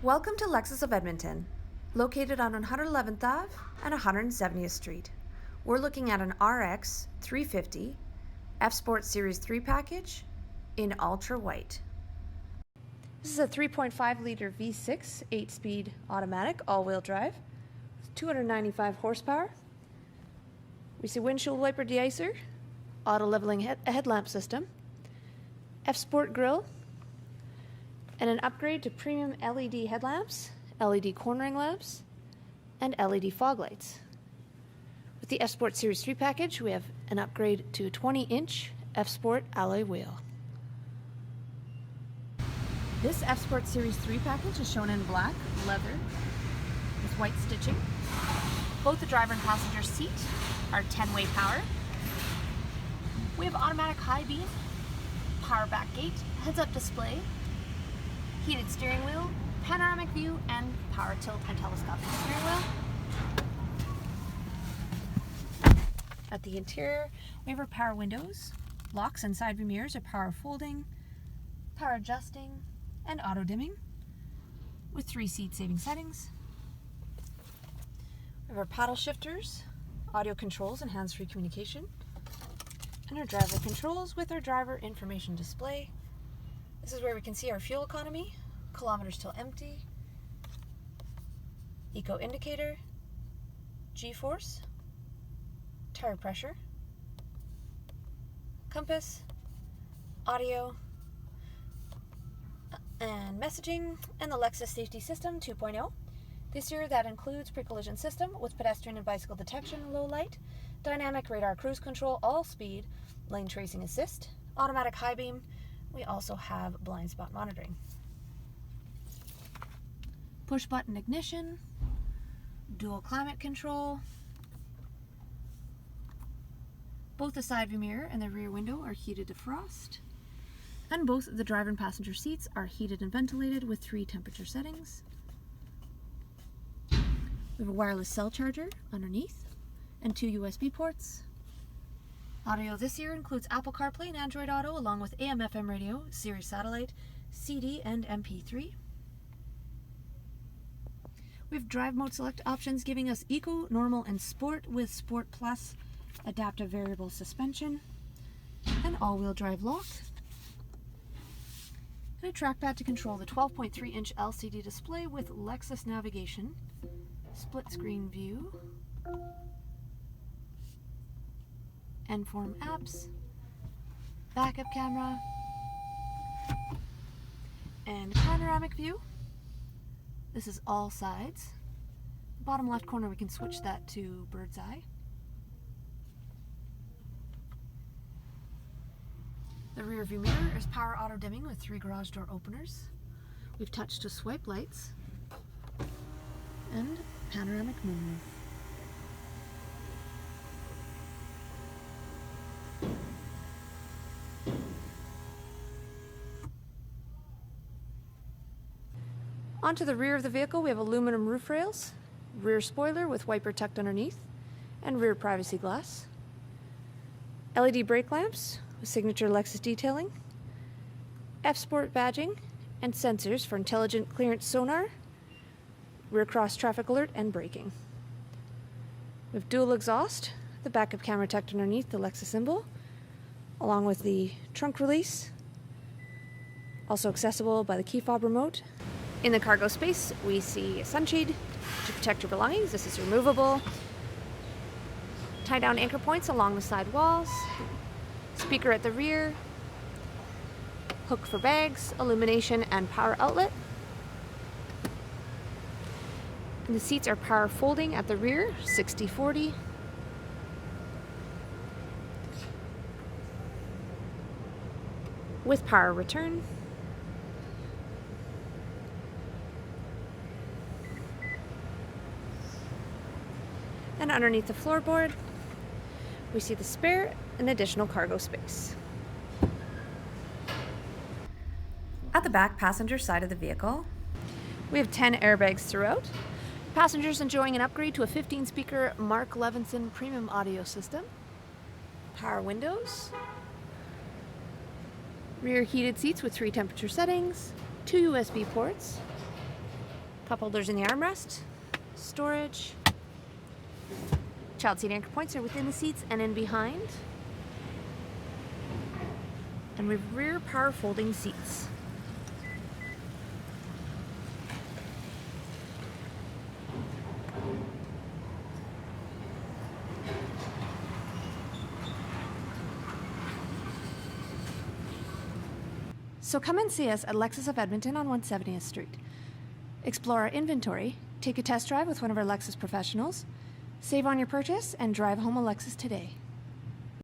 Welcome to Lexus of Edmonton, located on 111th Ave and 170th Street. We're looking at an RX 350 F Sport Series 3 package in ultra white. This is a 3.5 liter V6 8-speed automatic all-wheel drive with 295 horsepower. We see windshield wiper deicer, auto leveling headlamp system, F Sport grille, and an upgrade to premium LED headlamps, LED cornering lamps, and LED fog lights. With the F Sport Series 3 package, we have an upgrade to 20-inch F Sport alloy wheel. This F Sport Series 3 package is shown in black leather with white stitching. Both the driver and passenger seat are 10-way power. We have automatic high beam, power back gate, heads-up display, heated steering wheel, panoramic view, and power tilt and telescopic steering wheel. At the interior, we have our power windows. Locks and side view mirrors are power folding, power adjusting, and auto dimming with 3 seat saving settings. We have our paddle shifters, audio controls and hands-free communication, and our driver controls with our driver information display. This is where we can see our fuel economy, kilometers till empty, eco indicator, G-force, tire pressure, compass, audio, and messaging, and the Lexus Safety System 2.0. This year that includes pre-collision system with pedestrian and bicycle detection, low light, dynamic radar cruise control, all speed, lane tracing assist, automatic high beam. We also have blind spot monitoring. Push button ignition, dual climate control. Both the side view mirror and the rear window are heated defrost. And both the driver and passenger seats are heated and ventilated with 3 temperature settings. We have a wireless cell charger underneath and 2 USB ports. Audio this year includes Apple CarPlay and Android Auto along with AM/FM radio, Sirius Satellite, CD, and MP3. We have drive mode select options giving us Eco, Normal, and Sport with Sport Plus, adaptive variable suspension, and all-wheel drive lock. And a trackpad to control the 12.3-inch LCD display with Lexus navigation, split screen view, N-Form apps, backup camera, and panoramic view. This is all sides. Bottom left corner, we can switch that to bird's eye. The rear view mirror is power auto dimming with 3 garage door openers. We've touched to swipe lights and panoramic moonroof. Onto the rear of the vehicle, we have aluminum roof rails, rear spoiler with wiper tucked underneath, and rear privacy glass. LED brake lamps with signature Lexus detailing, F Sport badging, and sensors for intelligent clearance sonar, rear cross traffic alert, and braking. We have dual exhaust, the backup camera tucked underneath the Lexus symbol, along with the trunk release, also accessible by the key fob remote. In the cargo space, we see a sunshade to protect your belongings. This is removable. Tie down anchor points along the side walls. Speaker at the rear. Hook for bags, illumination, and power outlet. And the seats are power folding at the rear, 60/40. With power return. And underneath the floorboard, we see the spare and additional cargo space. At the back passenger side of the vehicle, we have 10 airbags throughout. Passengers enjoying an upgrade to a 15-speaker Mark Levinson premium audio system. Power windows. Rear heated seats with 3 temperature settings, 2 USB ports, Cup holders in the armrest, storage. Child seat anchor points are within the seats and in behind. And we have rear power folding seats. So come and see us at Lexus of Edmonton on 170th Street. Explore our inventory, take a test drive with one of our Lexus professionals, save on your purchase, and drive home a Lexus today.